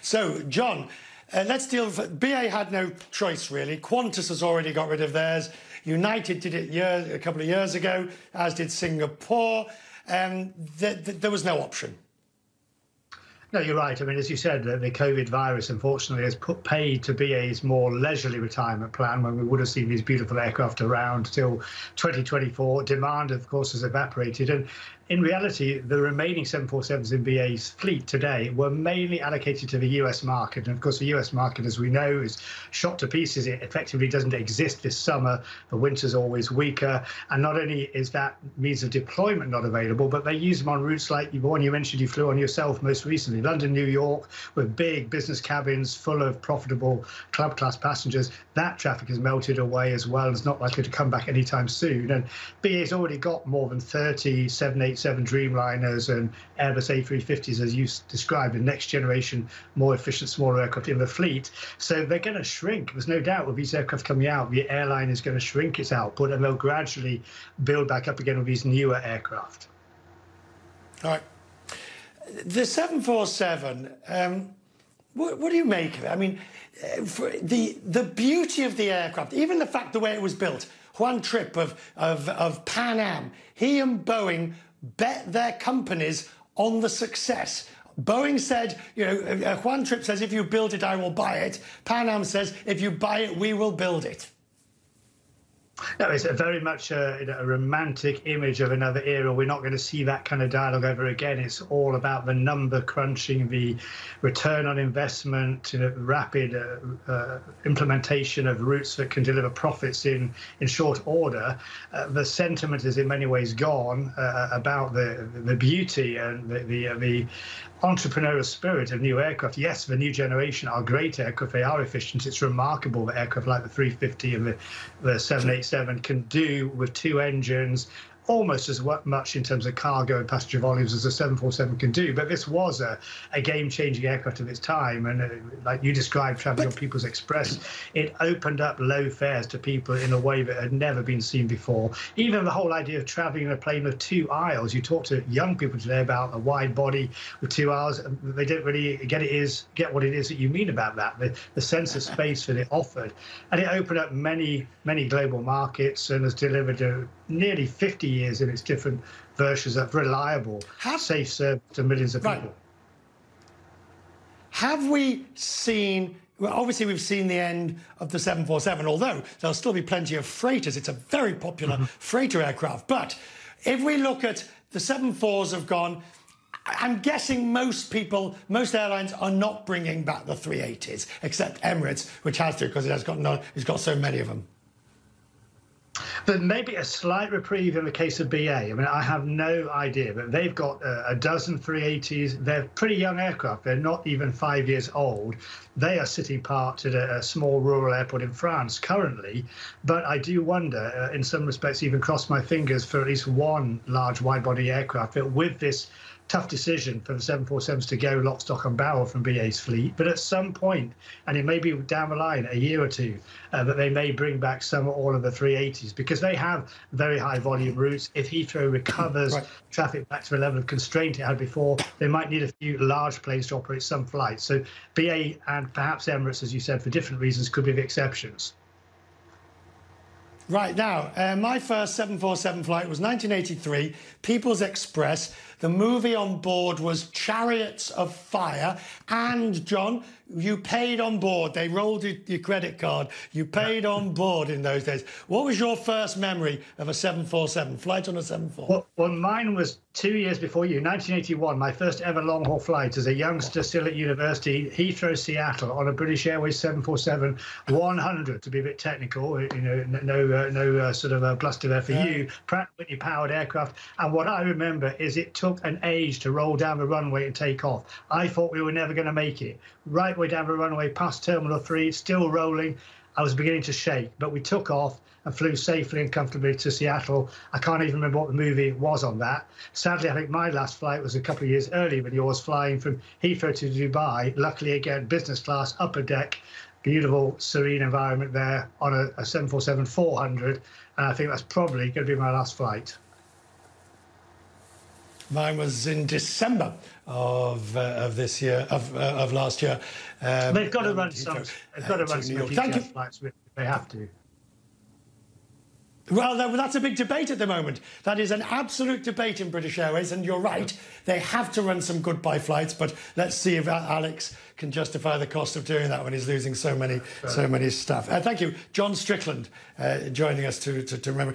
So, John, let's deal with... BA had no choice, really. Qantas has already got rid of theirs. United did it a couple of years ago, as did Singapore. There was no option. No, you're right. I mean, as you said, the COVID virus, unfortunately, has put paid to BA's more leisurely retirement plan when we would have seen these beautiful aircraft around till 2024. Demand, of course, has evaporated. And in reality, the remaining 747s in BA's fleet today were mainly allocated to the US market. And of course, the US market, as we know, is shot to pieces. It effectively doesn't exist this summer. The winter's always weaker. And not only is that means of deployment not available, but they use them on routes like the one you mentioned you flew on yourself most recently, London, New York, with big business cabins full of profitable club class passengers. That traffic has melted away as well. It's not likely to come back anytime soon. And BA's already got more than 30 787 Dreamliners and Airbus A350s, as you described, the next generation, more efficient, smaller aircraft in the fleet. So they're going to shrink. There's no doubt with these aircraft coming out, the airline is going to shrink its output, and they'll gradually build back up again with these newer aircraft. All right. The 747, what do you make of it? I mean, the beauty of the aircraft, even the fact the way it was built. Juan Trippe of Pan Am, he and Boeing bet their companies on the success. Boeing said, you know, Juan Trippe says, if you build it, I will buy it. Pan Am says, if you buy it, we will build it. No, it's very much a romantic image of another era. We're not going to see that kind of dialogue ever again. It's all about the number crunching, the return on investment, rapid implementation of routes that can deliver profits in short order. The sentiment is in many ways gone about the beauty and the entrepreneurial spirit of new aircraft. Yes, the new generation are great aircraft. They are efficient. It's remarkable that aircraft like the 350 and the 787 can do with two engines almost as much in terms of cargo and passenger volumes as a 747 can do. But this was a game-changing aircraft of its time. And like you described, traveling on People's Express, it opened up low fares to people in a way that had never been seen before. Even the whole idea of traveling in a plane with two aisles. You talk to young people today about a wide body with two aisles. They don't really get what it is that you mean about that, the sense of space that it offered. And it opened up many, many global markets and has delivered nearly 50 years in its different versions of reliable, safe service to millions of people. Have we seen, well, obviously we've seen the end of the 747, although there'll still be plenty of freighters. It's a very popular freighter aircraft. But if we look at the 74s have gone, I'm guessing most airlines are not bringing back the 380s, except Emirates, which has to because it's got so many of them. But maybe a slight reprieve in the case of BA. I mean, I have no idea, but they've got a dozen 380s. They're pretty young aircraft. They're not even 5 years old. They are sitting parked at a small rural airport in France currently. But I do wonder, in some respects, even cross my fingers for at least one large wide-body aircraft that with this tough decision for the 747s to go lock, stock and barrel from BA's fleet. But at some point, and it may be down the line, a year or two, that they may bring back some or all of the 380s because they have very high volume routes. If Heathrow recovers traffic back to the level of constraint it had before, they might need a few large planes to operate some flights. So BA and perhaps Emirates, as you said, for different reasons, could be the exceptions. Right, now, my first 747 flight was 1983, People's Express. The movie on board was Chariots of Fire. And, John, you paid on board. They rolled your credit card. You paid on board in those days. What was your first memory of a 747, flight on a 747? Well, mine was 2 years before you, 1981, my first ever long-haul flight as a youngster still at university, Heathrow, Seattle, on a British Airways 747-100, to be a bit technical, you know, no sort of bluster there for you, Pratt & Whitney powered aircraft. And what I remember is it took an age to roll down the runway and take off. I thought we were never going to make it. Right way down the runway, past Terminal 3, still rolling. I was beginning to shake, but we took off and flew safely and comfortably to Seattle. I can't even remember what the movie was on that. Sadly, I think my last flight was a couple of years earlier when yours, flying from Heathrow to Dubai. Luckily, again, business class, upper deck, beautiful, serene environment there on a 747-400. And I think that's probably going to be my last flight. Mine was in December of this year, of last year. They've got to run some. They've got to run some GTF flights. They have to. Well, that's a big debate at the moment. That is an absolute debate in British Airways, and you're right. They have to run some goodbye flights, but let's see if Alex can justify the cost of doing that when he's losing so many staff. Thank you, John Strickland, joining us to remember.